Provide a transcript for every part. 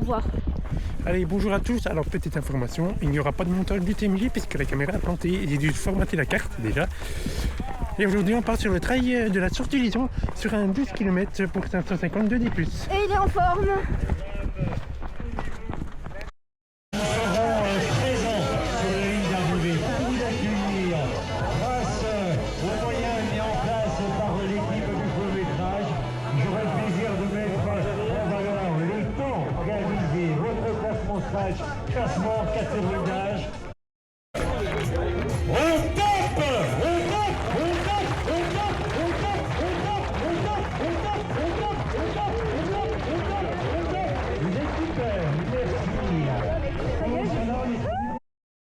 revoir. Allez, bonjour à tous. Alors, petite information, il n'y aura pas de montage du TMJ puisque la caméra a planté. J'ai dû formater la carte déjà. Et aujourd'hui, on part sur le trail de la Source-du-Lison sur un 12 km pour 552 D+. Et il est en forme. Classement, catégorie d'âge. On tape. Vous êtes super, merci.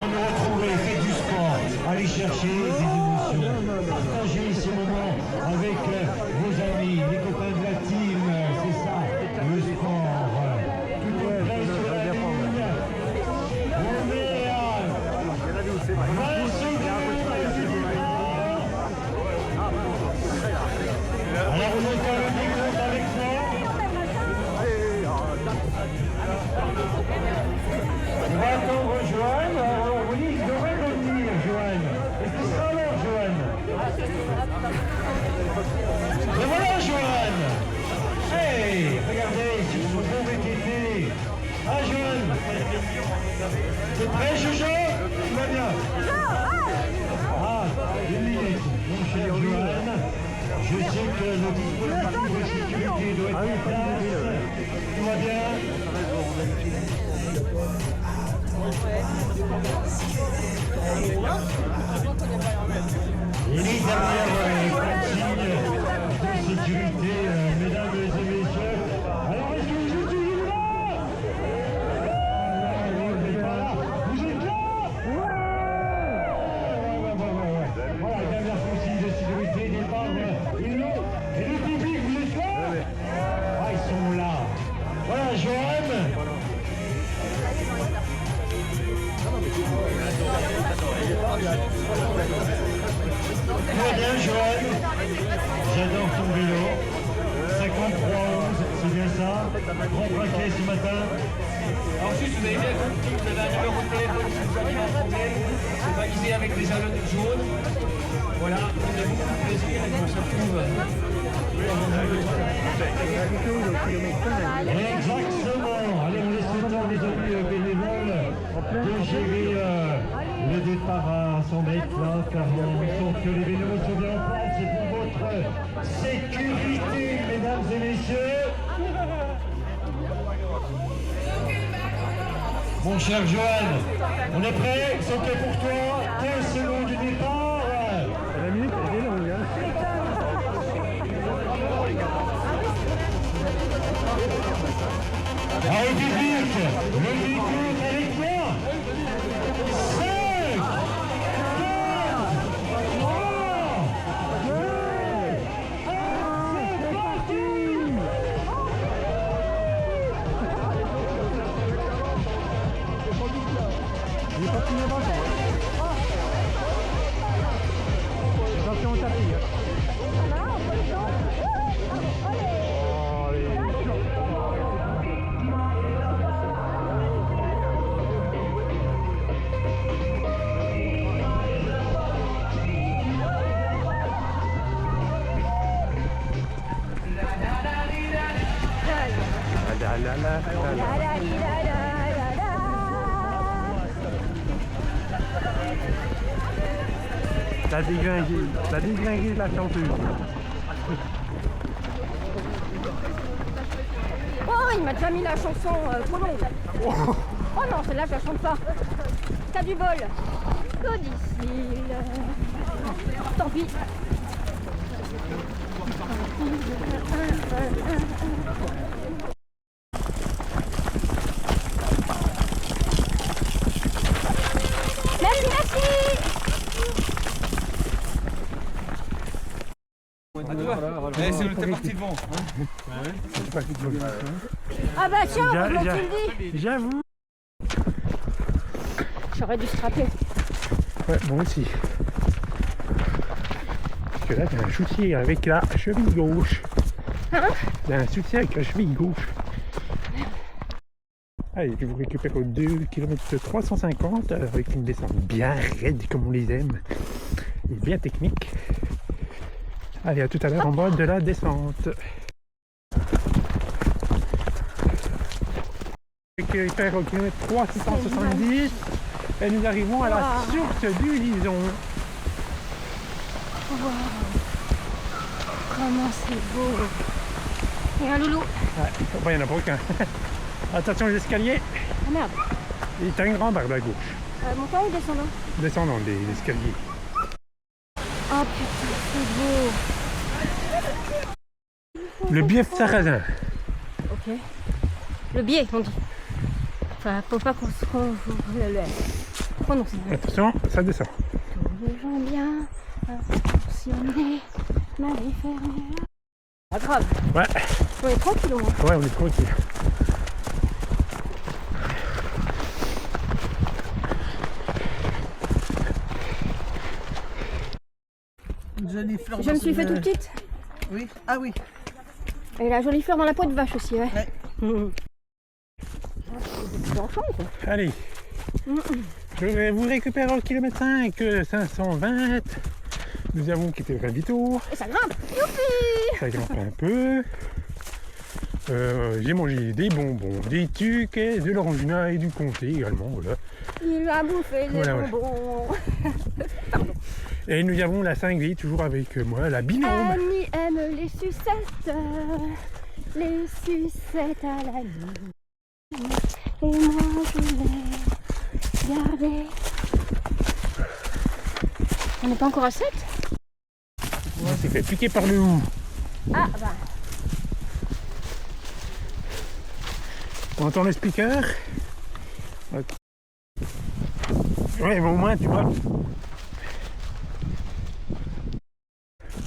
On nous retrouve, faites du sport, allez chercher des émotions, partagez ces moments avec vos amis, les copains de la team, c'est ça, le sport. Alors vous êtes quand même des comptes avec ça. On va attendre Joanne. Oui, il devrait revenir, Joanne. Est-ce que ça alors, Joanne? Et voilà, Joanne. Hey, regardez, si vous pouvez t'aider. Ah, Joanne. T'es prêt, Jojo? Tout va bien. Ah, 2 minutes, mon cher Joanne. Je sais que le dispositif de sécurité doit être en place. Tout va bien? Et les dernières consignes de sécurité, mesdames et messieurs. Alors, est-ce que vous êtes toujours là? Vous êtes pas là? Vous êtes là? Voilà, les dernières consignes de sécurité, départ. Et le public, vous êtes là? Ah, ils sont là. Voilà, Joanne. Très bien, Joanne. J'adore ton vélo. 5311, c'est bien ça. Grand braquet ce matin. Ensuite, vous avez bien compris, vous avez un numéro de téléphone si vous avez un problème. C'est validé avec des jalons jaunes. Voilà, on a beaucoup de plaisir et on se retrouve. Exactement. Allez, on laisse le temps des amis bénévoles de gérer le départ à 100 mètres là, car on sent que les bénévoles sont bien en place. C'est pour votre sécurité, mesdames et messieurs. Mon cher Joanne, on est prêt? C'est OK pour toi? 15 secondes du départ. La minute, elle est longue, hein. Alors, le public avec moi. 5, 4, 3, 2, 1, c'est parti. Il est pas fini avant, attention au tapis. La dégringée de la chanteuse. Oh, il m'a déjà mis la chanson trop longue. Oh non, celle-là, je la chante pas. T'as du bol. Codicile. Tant pis. Merci, merci. C'est parti devant. Ah bah tiens, on tu le dis. J'avoue. J'aurais dû strapper. Ouais, moi aussi. Parce que là, t'as un souci avec la cheville gauche. Hein? T'as un souci avec la cheville gauche. Allez, je vous récupère au 2 km 350 avec une descente bien raide comme on les aime et bien technique. Allez, à tout à l'heure en mode de la descente. Je récupère au km 370 et nous arrivons à la source du Lison. Wow. Comment c'est beau. Et un loulou. Ouais, il n'y en a pas aucun. Attention aux escaliers. Ah merde. Il y a un grand barbe à gauche. Montant ou descendant? Descendons des escaliers. Oh putain, c'est beau. Le bief sarrasin. Ok. Le biais, on dit. Enfin, faut pas qu'on se prononce. Attention, ça descend. Tous les gens bien intentionnés m'avaient fermé. Pas grave. Ouais. On est tranquille au moins. Ouais, on est tranquille. Je me suis fait toute petite. Oui. Ah oui. Et la jolie fleur dans la peau de vache aussi, ouais. Ouais. C'est enfant, quoi. Allez. Je vais vous récupérer au kilomètre 5, 520. Nous avons quitté le ravito. Et ça grimpe. Youpi. Ça grimpe un peu. J'ai mangé des bonbons, des tucs, et de l'orangina et du comté également. Voilà. Il a bouffé les Voilà. bonbons. Et nous avons la 5V toujours avec moi, la binôme. Annie aime les sucettes. Les sucettes à la nuit. Et moi je les garder. On n'est pas encore à 7? On s'est fait piquer par le hou. Ah bah. On entend le speaker. Ouais, mais au moins, tu vois.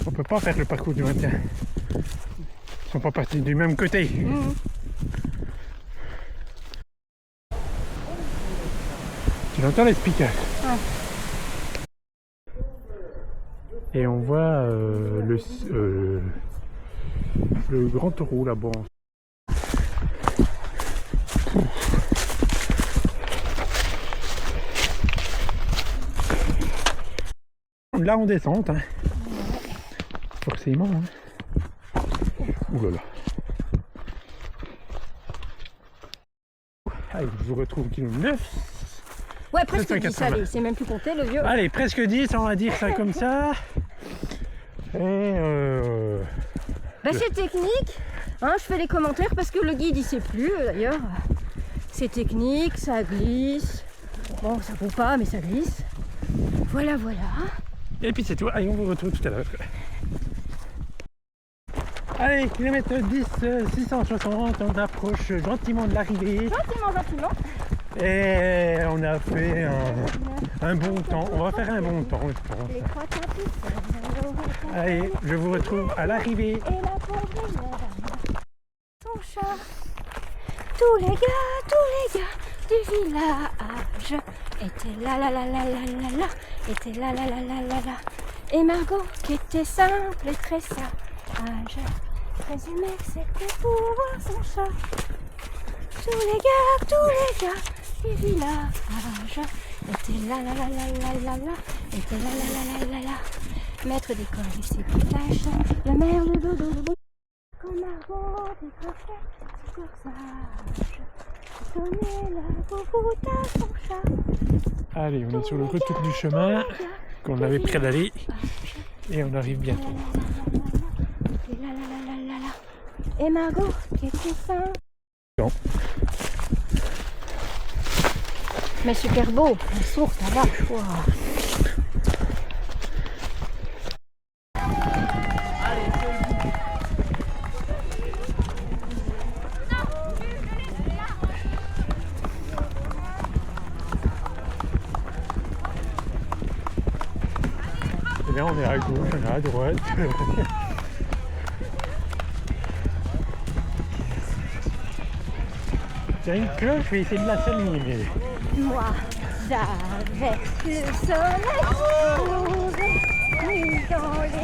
On peut pas faire le parcours du matin. Ils sont pas partis du même côté. Tu entends les speakers. Ouais. Et on voit le grand taureau là-bas. Là on descend, hein. Forcément. Hein. Ouh là là. Allez, je vous retrouve au kilomètre 9. Ouais, presque 10, 780. allez, c'est même plus compté le vieux. Allez, presque 10, on va dire ça comme ça. Et Bah c'est technique, hein, je fais les commentaires parce que le guide il sait plus d'ailleurs. C'est technique, ça glisse. Bon, ça vaut pas, mais ça glisse. Voilà, voilà. et puis c'est tout. Allez, on vous retrouve tout à l'heure. Allez, kilomètre 10, 660, on approche gentiment de l'arrivée. Gentiment, gentiment. Et on a fait un bon temps. On va faire un bon temps, je pense. Les trois tapis. Allez, je vous retrouve à l'arrivée. Et la pauvre mère, son chat. Tous les gars du village étaient là, étaient là, Et Margot, qui était simple et très sage, présumait que c'était pour voir son chat. Tous les gars du village étaient là, étaient là. Maître d'école du CPH, la mère, le dodo, le bout. Comme Margot était parfaite, super sage. Donnez la bouboute à son chat. Allez, on est sur le retour du chemin qu'on avait près d'aller. Et on arrive bientôt. Et Margot, qui était simple. Non. Mais super beau, la source, la vache. Wow. Et là, on est à gauche, on est à droite. Il y a une cloche, je vais essayer de la saluer. Mais... Moi, j'avais le soleil rose, nu dans les